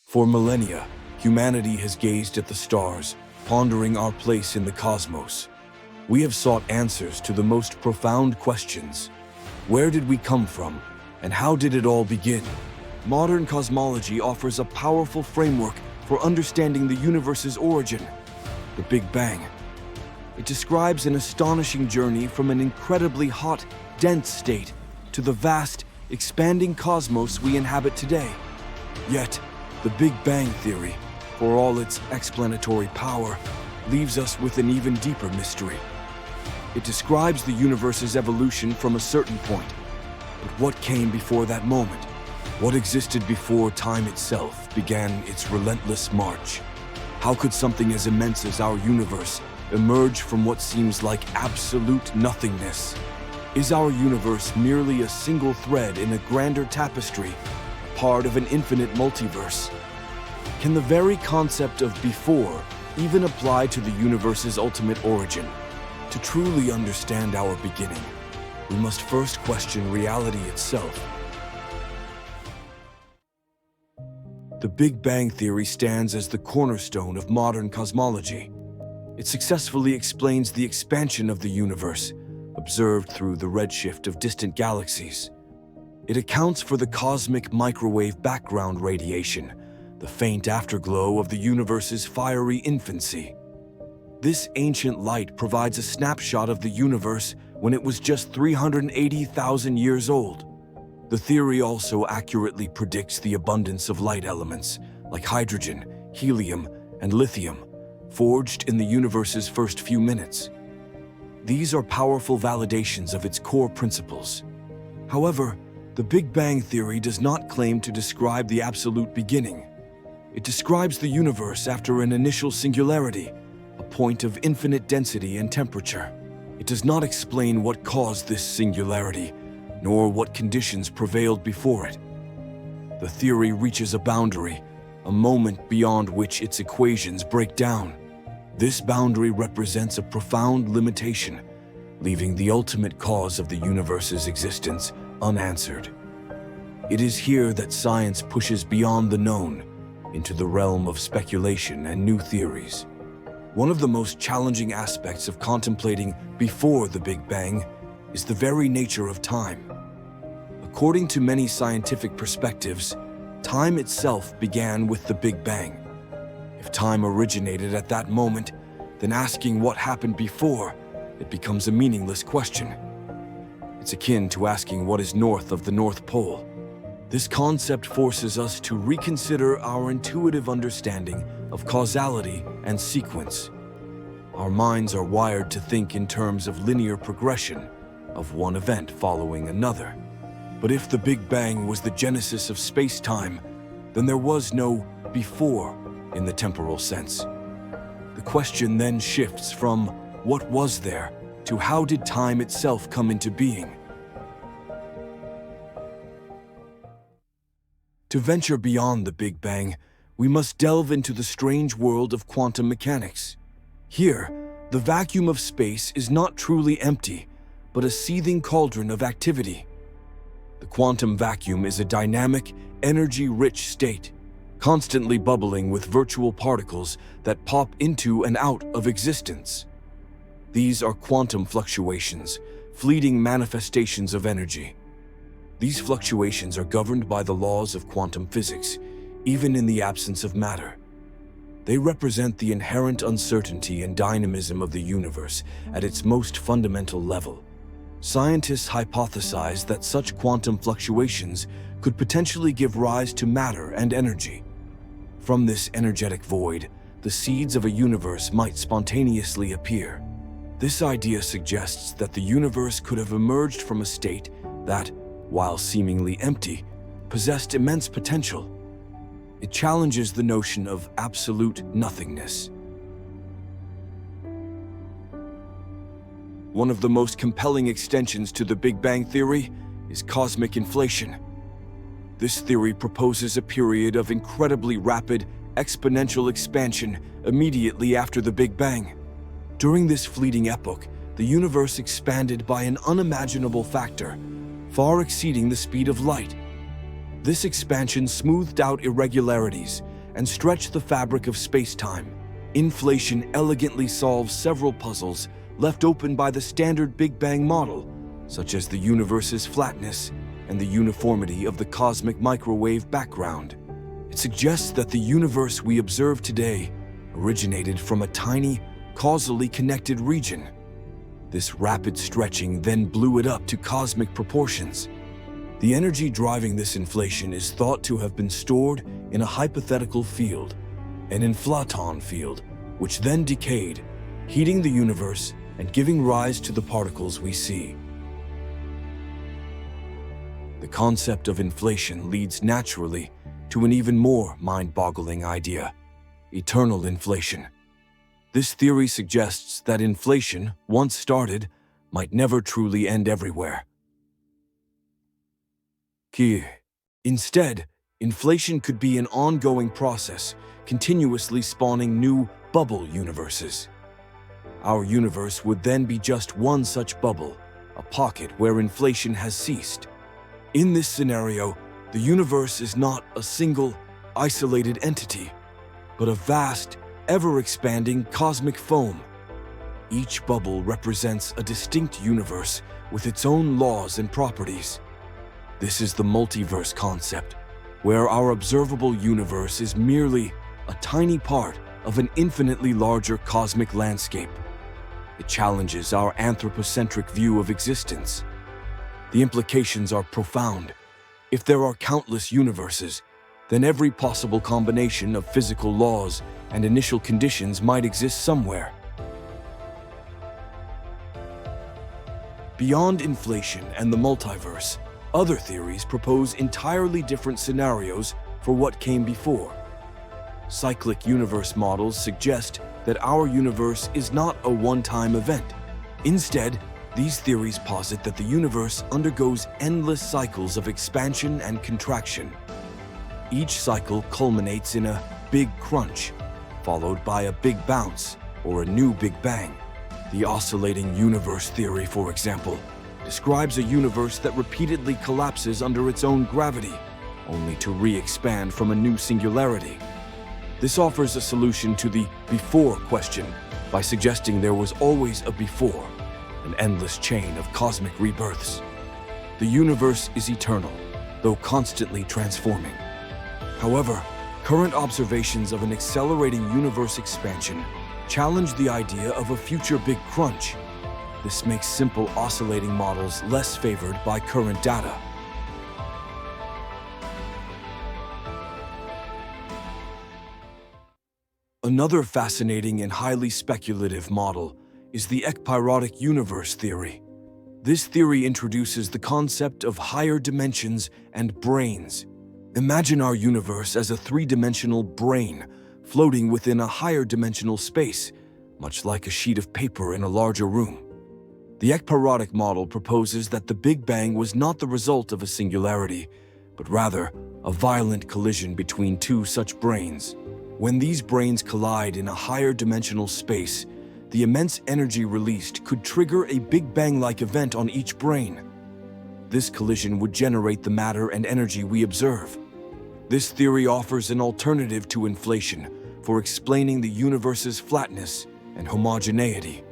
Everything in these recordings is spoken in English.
For millennia, humanity has gazed at the stars, pondering our place in the cosmos. We have sought answers to the most profound questions. Where did we come from, and how did it all begin? Modern cosmology offers a powerful framework for understanding the universe's origin, the Big Bang. It describes an astonishing journey from an incredibly hot, dense state to the vast, expanding cosmos we inhabit today. Yet, the Big Bang theory, for all its explanatory power, leaves us with an even deeper mystery. It describes the universe's evolution from a certain point. But what came before that moment? What existed before time itself began its relentless march? How could something as immense as our universe emerge from what seems like absolute nothingness? Is our universe merely a single thread in a grander tapestry, part of an infinite multiverse? Can the very concept of before even apply to the universe's ultimate origin? To truly understand our beginning, we must first question reality itself. The Big Bang theory stands as the cornerstone of modern cosmology. It successfully explains the expansion of the universe, observed through the redshift of distant galaxies. It accounts for the cosmic microwave background radiation, the faint afterglow of the universe's fiery infancy. This ancient light provides a snapshot of the universe when it was just 380,000 years old. The theory also accurately predicts the abundance of light elements, like hydrogen, helium, and lithium, forged in the universe's first few minutes. These are powerful validations of its core principles. However, the Big Bang theory does not claim to describe the absolute beginning. It describes the universe after an initial singularity, a point of infinite density and temperature. It does not explain what caused this singularity, nor what conditions prevailed before it. The theory reaches a boundary, a moment beyond which its equations break down. This boundary represents a profound limitation, leaving the ultimate cause of the universe's existence unanswered. It is here that science pushes beyond the known, into the realm of speculation and new theories. One of the most challenging aspects of contemplating before the Big Bang is the very nature of time. According to many scientific perspectives, time itself began with the Big Bang. If time originated at that moment, then asking what happened before, it becomes a meaningless question. It's akin to asking what is north of the North Pole. This concept forces us to reconsider our intuitive understanding of causality and sequence. Our minds are wired to think in terms of linear progression, of one event following another. But if the Big Bang was the genesis of space-time, then there was no before in the temporal sense. The question then shifts from what was there to how did time itself come into being? To venture beyond the Big Bang, we must delve into the strange world of quantum mechanics. Here, the vacuum of space is not truly empty, but a seething cauldron of activity. The quantum vacuum is a dynamic, energy-rich state, constantly bubbling with virtual particles that pop into and out of existence. These are quantum fluctuations, fleeting manifestations of energy. These fluctuations are governed by the laws of quantum physics, even in the absence of matter. They represent the inherent uncertainty and dynamism of the universe at its most fundamental level. Scientists hypothesize that such quantum fluctuations could potentially give rise to matter and energy. From this energetic void, the seeds of a universe might spontaneously appear. This idea suggests that the universe could have emerged from a state that, while seemingly empty, possessed immense potential. It challenges the notion of absolute nothingness. One of the most compelling extensions to the Big Bang theory is cosmic inflation. This theory proposes a period of incredibly rapid, exponential expansion immediately after the Big Bang. During this fleeting epoch, the universe expanded by an unimaginable factor, far exceeding the speed of light. This expansion smoothed out irregularities, and stretch the fabric of space-time. Inflation elegantly solves several puzzles left open by the standard Big Bang model, such as the universe's flatness and the uniformity of the cosmic microwave background. It suggests that the universe we observe today originated from a tiny, causally connected region. This rapid stretching then blew it up to cosmic proportions. The energy driving this inflation is thought to have been stored in a hypothetical field, an inflaton field, which then decayed, heating the universe and giving rise to the particles we see. The concept of inflation leads naturally to an even more mind-boggling idea: eternal inflation. This theory suggests that inflation, once started, might never truly end everywhere. Instead, inflation could be an ongoing process, continuously spawning new bubble universes. Our universe would then be just one such bubble, a pocket where inflation has ceased. In this scenario, the universe is not a single, isolated entity, but a vast, ever-expanding cosmic foam. Each bubble represents a distinct universe with its own laws and properties. This is the multiverse concept, where our observable universe is merely a tiny part of an infinitely larger cosmic landscape. It challenges our anthropocentric view of existence. The implications are profound. If there are countless universes, then every possible combination of physical laws and initial conditions might exist somewhere. Beyond inflation and the multiverse, other theories propose entirely different scenarios for what came before. Cyclic universe models suggest that our universe is not a one-time event. Instead, these theories posit that the universe undergoes endless cycles of expansion and contraction. Each cycle culminates in a big crunch, followed by a big bounce or a new Big Bang. The oscillating universe theory, for example, describes a universe that repeatedly collapses under its own gravity, only to re-expand from a new singularity. This offers a solution to the before question by suggesting there was always a before, an endless chain of cosmic rebirths. The universe is eternal, though constantly transforming. However, current observations of an accelerating universe expansion challenge the idea of a future big crunch. This makes simple oscillating models less favored by current data. Another fascinating and highly speculative model is the ekpyrotic universe theory. This theory introduces the concept of higher dimensions and brains. Imagine our universe as a three-dimensional brain floating within a higher dimensional space, much like a sheet of paper in a larger room. The ekpyrotic model proposes that the Big Bang was not the result of a singularity, but rather a violent collision between two such brains. When these brains collide in a higher dimensional space, the immense energy released could trigger a Big Bang-like event on each brain. This collision would generate the matter and energy we observe. This theory offers an alternative to inflation for explaining the universe's flatness and homogeneity.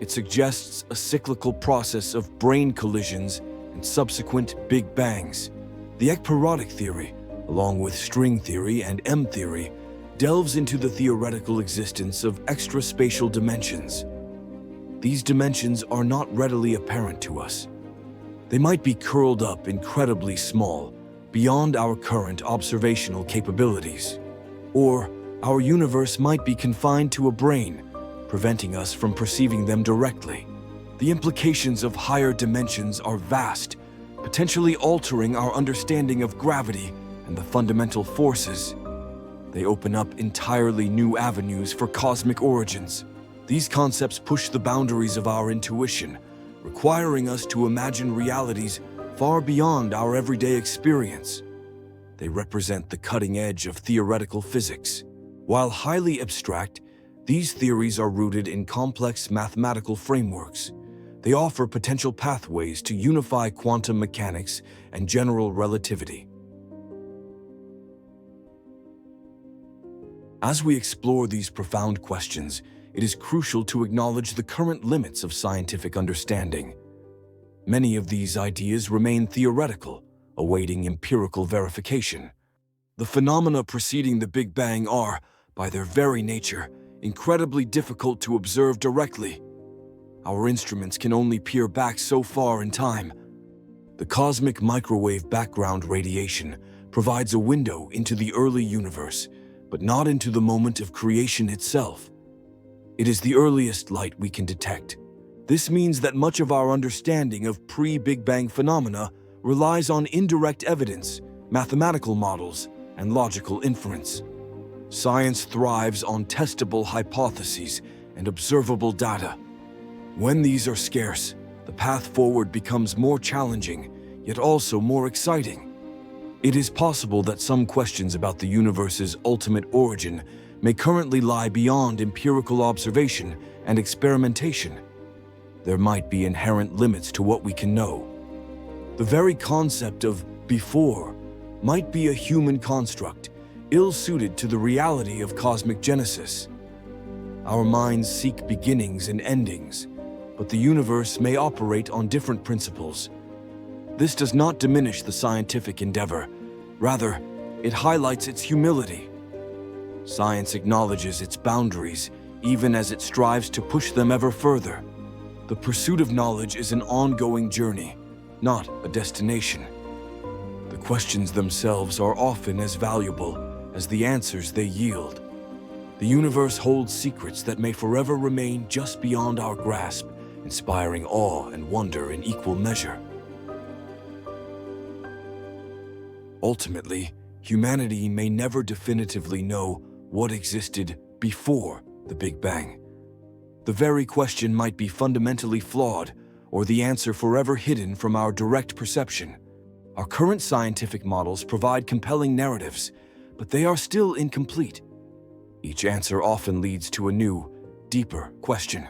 It suggests a cyclical process of brain collisions and subsequent Big Bangs. The ekpyrotic theory, along with string theory and M theory, delves into the theoretical existence of extraspatial dimensions. These dimensions are not readily apparent to us. They might be curled up incredibly small, beyond our current observational capabilities. Or our universe might be confined to a brain, preventing us from perceiving them directly. The implications of higher dimensions are vast, potentially altering our understanding of gravity and the fundamental forces. They open up entirely new avenues for cosmic origins. These concepts push the boundaries of our intuition, requiring us to imagine realities far beyond our everyday experience. They represent the cutting edge of theoretical physics. While highly abstract, these theories are rooted in complex mathematical frameworks. They offer potential pathways to unify quantum mechanics and general relativity. As we explore these profound questions, it is crucial to acknowledge the current limits of scientific understanding. Many of these ideas remain theoretical, awaiting empirical verification. The phenomena preceding the Big Bang are, by their very nature, incredibly difficult to observe directly. Our instruments can only peer back so far in time. The cosmic microwave background radiation provides a window into the early universe, but not into the moment of creation itself. It is the earliest light we can detect. This means that much of our understanding of pre-Big Bang phenomena relies on indirect evidence, mathematical models, and logical inference. Science thrives on testable hypotheses and observable data. When these are scarce, the path forward becomes more challenging, yet also more exciting. It is possible that some questions about the universe's ultimate origin may currently lie beyond empirical observation and experimentation. There might be inherent limits to what we can know. The very concept of before might be a human construct, ill-suited to the reality of cosmic genesis. Our minds seek beginnings and endings, but the universe may operate on different principles. This does not diminish the scientific endeavor. Rather, it highlights its humility. Science acknowledges its boundaries, even as it strives to push them ever further. The pursuit of knowledge is an ongoing journey, not a destination. The questions themselves are often as valuable as the answers they yield. The universe holds secrets that may forever remain just beyond our grasp, inspiring awe and wonder in equal measure. Ultimately, humanity may never definitively know what existed before the Big Bang. The very question might be fundamentally flawed, or the answer forever hidden from our direct perception. Our current scientific models provide compelling narratives, but they are still incomplete. Each answer often leads to a new, deeper question.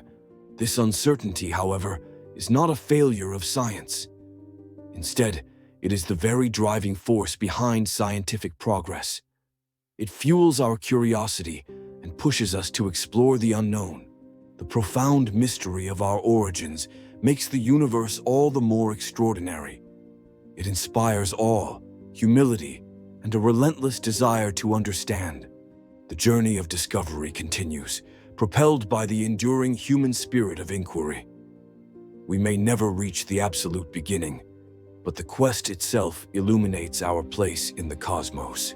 This uncertainty, however, is not a failure of science. Instead, it is the very driving force behind scientific progress. It fuels our curiosity and pushes us to explore the unknown. The profound mystery of our origins makes the universe all the more extraordinary. It inspires awe, humility, and a relentless desire to understand. The journey of discovery continues, propelled by the enduring human spirit of inquiry. We may never reach the absolute beginning, but the quest itself illuminates our place in the cosmos.